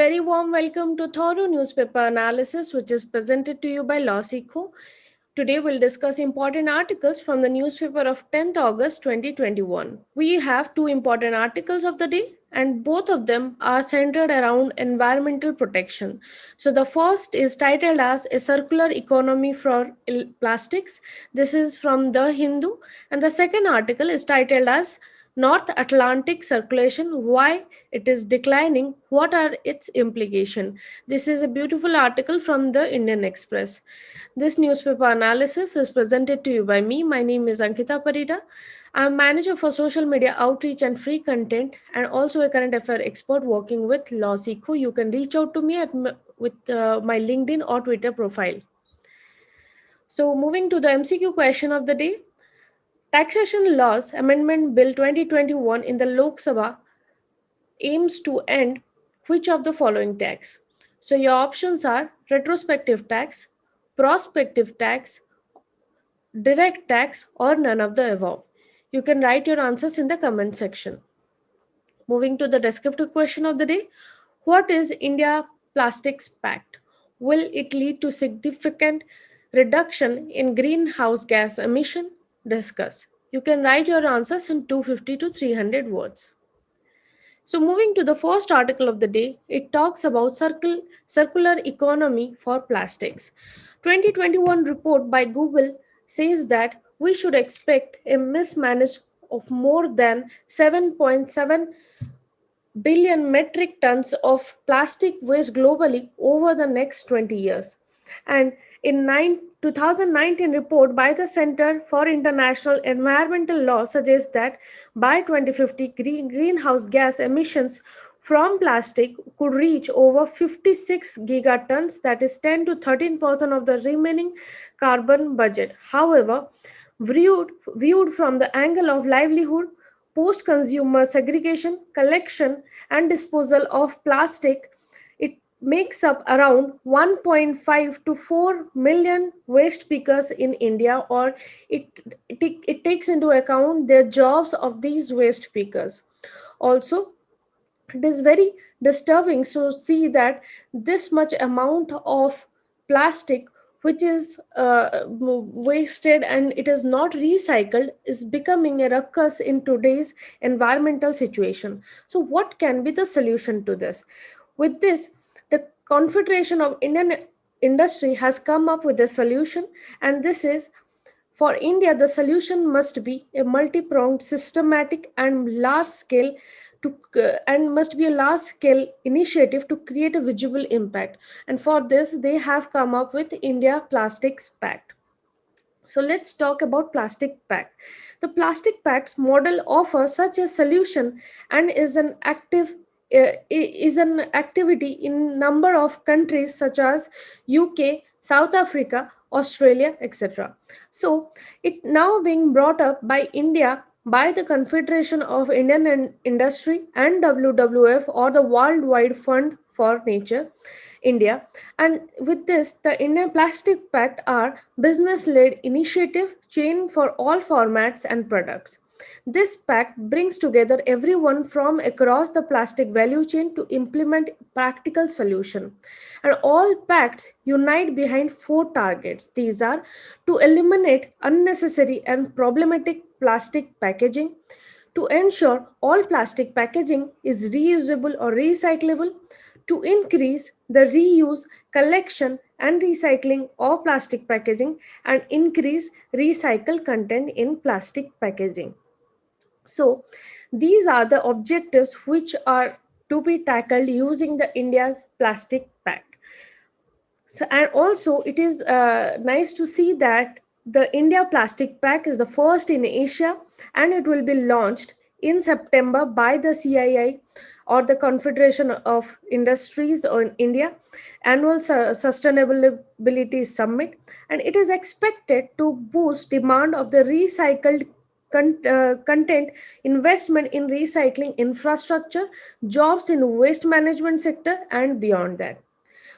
very warm welcome to Thorough Newspaper Analysis, which is presented to you by LawSikho. Today, we'll discuss important articles from the newspaper of 10th August 2021. We have two important articles of the day, and both of them are centered around environmental protection. So, the first is titled as A Circular Economy for Plastics. This is from The Hindu, and the second article is titled as North Atlantic Circulation, Why it is declining, what are its implications. This is a beautiful article from the Indian Express. This newspaper analysis is presented to you by me. My name is Ankita Parida. I am manager for social media outreach and free content, and also a current affair expert working with LawSikho. You can reach out to me with my LinkedIn or Twitter profile. So, moving to the MCQ question of the day. Taxation Laws Amendment Bill 2021 in the Lok Sabha aims to end which of the following tax? So your options are retrospective tax, prospective tax, direct tax, or none of the above. You can write your answers in the comment section. Moving to the descriptive question of the day. What is India Plastics Pact? Will it lead to significant reduction in greenhouse gas emission? Discuss. You can write your answers in 250 to 300 words. So, moving to the first article of the day, it talks about circular economy for plastics. 2021 report by Google says that we should expect a mismanage of more than 7.7 billion metric tons of plastic waste globally over the next 20 years. And in 2019 report by the Center for International Environmental Law suggests that by 2050 greenhouse gas emissions from plastic could reach over 56 gigatons, that is 10 to 13% of the remaining carbon budget. However, viewed from the angle of livelihood, post consumer segregation, collection, and disposal of plastic, it makes up around 1.5 to 4 million waste pickers in India, or it, it takes into account the jobs of these waste pickers. Also, it is very disturbing to see that this much amount of plastic which is wasted and it is not recycled is becoming a ruckus in today's environmental situation. So what can be the solution to this? With this, the Confederation of Indian Industry has come up with a solution, and this is for India, the solution must be a multi-pronged, systematic, and large-scale and must be a large-scale initiative to create a visible impact. And for this, they have come up with India Plastics Pact. So let's talk about Plastic Pact. The Plastic Pact's model offers such a solution and is an activity in number of countries such as UK, South Africa, Australia, etc. So it now being brought up by India by the Confederation of Indian Industry and WWF, or the Worldwide Fund for Nature, India. And with this, the Indian Plastic Pact are business-led initiative chain for all formats and products. This pact brings together everyone from across the plastic value chain to implement practical solution. And all pacts unite behind four targets. These are to eliminate unnecessary and problematic plastic packaging, to ensure all plastic packaging is reusable or recyclable, to increase the reuse, collection, and recycling of plastic packaging, and increase recycled content in plastic packaging. So, these are the objectives which are to be tackled using the India's Plastic Pact. So, and also, it is nice to see that the India Plastic Pact is the first in Asia, and it will be launched in September by the CII, or the Confederation of Industries in India annual sustainability summit, and it is expected to boost demand of the recycled content, investment in recycling infrastructure, jobs in waste management sector, and beyond that.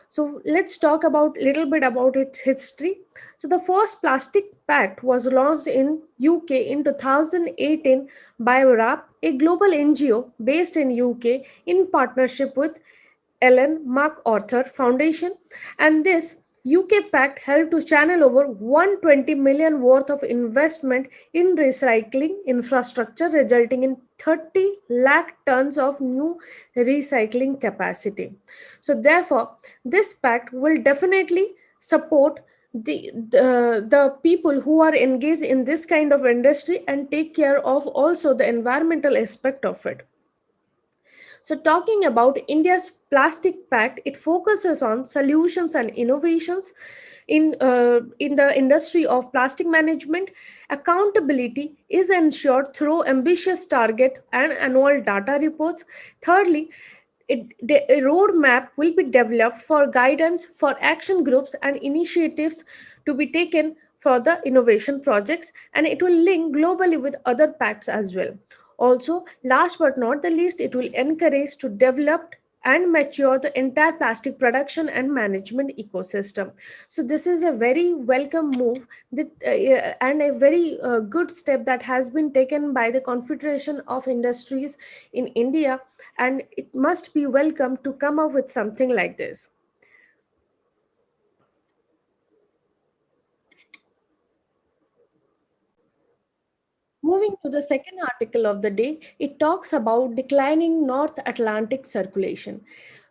So let's talk about little bit about its history. So the first plastic pact was launched in UK in 2018 by WRAP, a global NGO based in UK in partnership with Ellen MacArthur Foundation, and this UK pact helped to channel over 120 million worth of investment in recycling infrastructure, resulting in 30 lakh tons of new recycling capacity. So, therefore, this pact will definitely support the people who are engaged in this kind of industry and take care of also the environmental aspect of it. So, talking about India's plastic pact, it focuses on solutions and innovations in the industry of plastic management. Accountability is ensured through ambitious target and annual data reports. Thirdly, a roadmap will be developed for guidance for action groups and initiatives to be taken for the innovation projects, and it will link globally with other pacts as well. Also, last but not the least, it will encourage to develop and mature the entire plastic production and management ecosystem. So this is a very welcome move and a very good step that has been taken by the Confederation of Industries in India, and it must be welcome to come up with something like this. Moving to the second article of the day, it talks about declining North Atlantic circulation.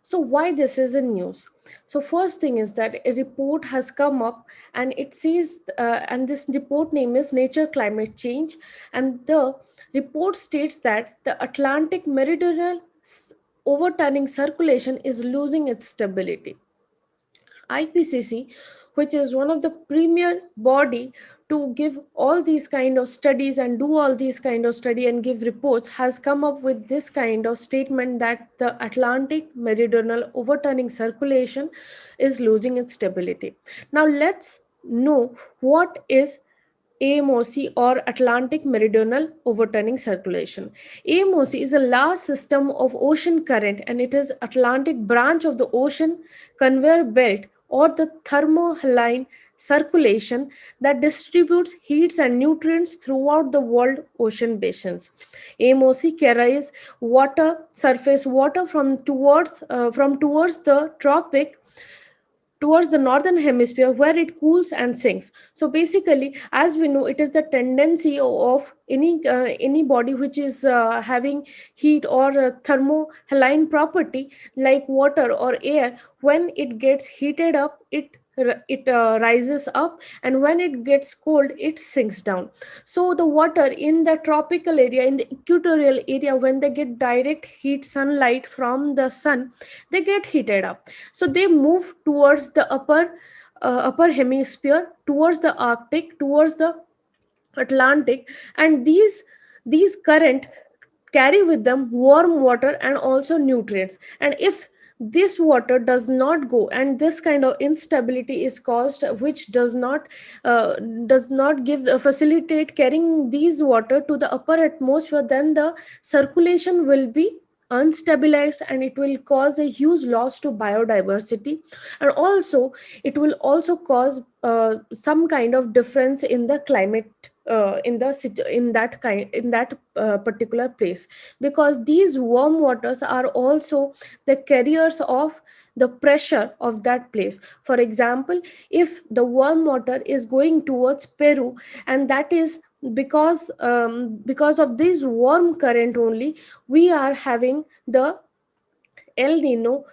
So, why this is in news? So, first thing is that a report has come up, and it says, and this report name is Nature Climate Change, and the report states that the Atlantic meridional overturning circulation is losing its stability. IPCC, which is one of the premier body to give all these kind of studies and do all these kind of study and give reports, has come up with this kind of statement that the Atlantic meridional overturning circulation is losing its stability. Now let's know what is AMOC, or Atlantic Meridional Overturning Circulation. AMOC is a large system of ocean current, and it is Atlantic branch of the ocean conveyor belt, or the thermohaline circulation that distributes heats and nutrients throughout the world ocean basins. AMOC carries water, surface water from towards the tropic towards the northern hemisphere, where it cools and sinks. So basically, as we know, it is the tendency of any body which is having heat or thermohaline property, like water or air. When it gets heated up, it rises up, and when it gets cold, it sinks down. So the water in the tropical area, in the equatorial area, when they get direct heat sunlight from the sun, they get heated up, so they move towards the upper hemisphere, towards the Arctic, towards the Atlantic, and these current carry with them warm water and also nutrients. And if this water does not go, and this kind of instability is caused, which uh, does not give facilitate carrying these water to the upper atmosphere, then the circulation will be unstabilized, and it will cause a huge loss to biodiversity, and also it will also cause some kind of difference in the climate, in that particular place, because these warm waters are also the carriers of the pressure of that place. For example, if the warm water is going towards Peru, and that is because of this warm current only, we are having the El Nino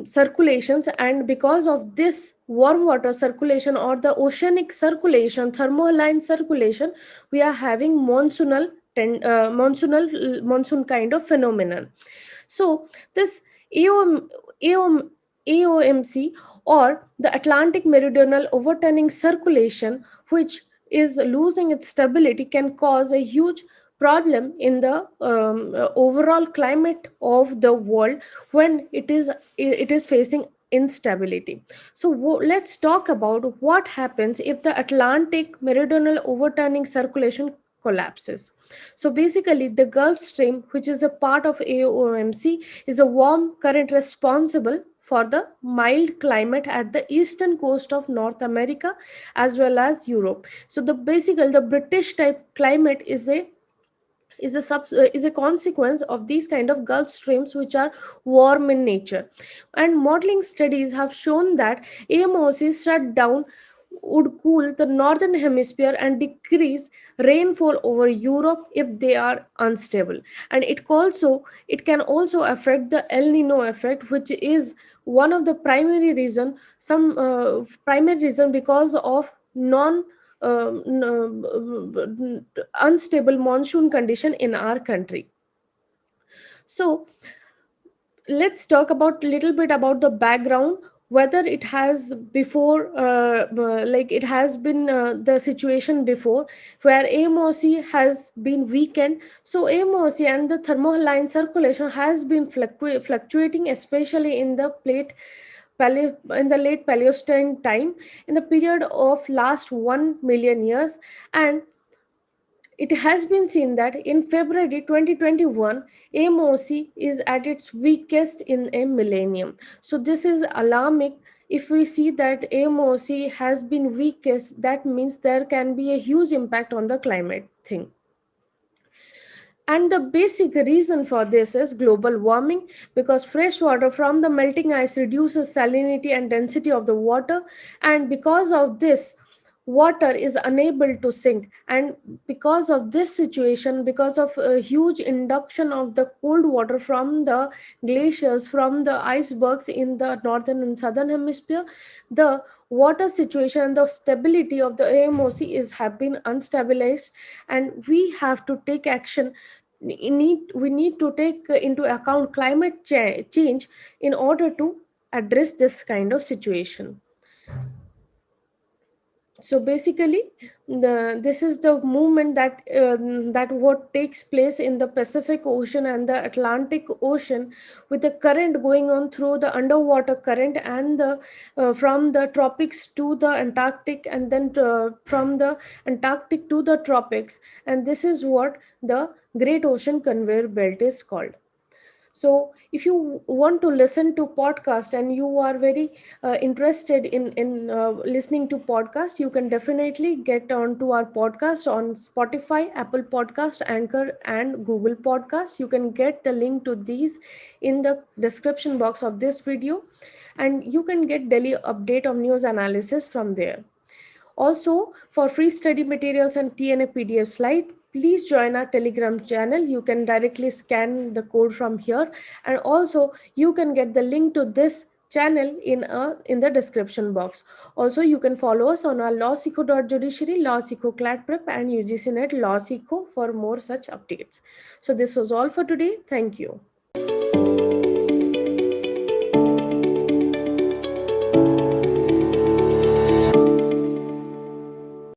circulations, and because of this warm water circulation or the oceanic circulation, thermohaline circulation, we are having monsoon kind of phenomenon. So this AOM, AOM, AOMC, or the Atlantic Meridional Overturning Circulation, which is losing its stability, can cause a huge problem in the overall climate of the world when it is facing instability. So let's talk about what happens if the Atlantic Meridional Overturning Circulation collapses. So basically, the Gulf Stream, which is a part of AOMC, is a warm current responsible for the mild climate at the eastern coast of North America as well as Europe. So the British type climate is a consequence of these kind of Gulf streams which are warm in nature. And modeling studies have shown that AMOC shut down would cool the northern hemisphere and decrease rainfall over Europe if they are unstable. And it can also affect the El Nino effect, which is one of the primary reason because of non unstable monsoon condition in our country. So let's talk about little bit about the background, whether it has before like it has been the situation before where AMOC has been weakened. So AMOC and the thermohaline circulation has been fluctuating, especially in the in the late Paleocene time, in the period of last 1 million years. And it has been seen that in February 2021, AMOC is at its weakest in a millennium. So this is alarming. If we see that AMOC has been weakest, that means there can be a huge impact on the climate thing. And the basic reason for this is global warming, because fresh water from the melting ice reduces salinity and density of the water, and because of this, water is unable to sink. And because of this situation, because of a huge induction of the cold water from the glaciers, from the icebergs in the northern and southern hemisphere, the water situation, the stability of the AMOC is have been unstabilized. And we have to take action. We need to take into account climate change in order to address this kind of situation. So basically, this is the movement that what takes place in the Pacific Ocean and the Atlantic Ocean, with the current going on through the underwater current, and the from the tropics to the Antarctic, and then from the Antarctic to the tropics. And this is what the Great Ocean Conveyor Belt is called. So if you want to listen to podcast and you are very interested in listening to podcast, you can definitely get on to our podcast on Spotify, Apple Podcast, Anchor, and Google Podcast. You can get the link to these in the description box of this video, and you can get daily update of news analysis from there. Also, for free study materials and TNA PDF slide, please join our Telegram channel. You can directly scan the code from here, and also you can get the link to this channel in the description box. Also, you can follow us on our LawSikho.Judiciary, LawSikho CLAT Prep, and UGC.net LawSikho for more such updates. So this was all for today. Thank you.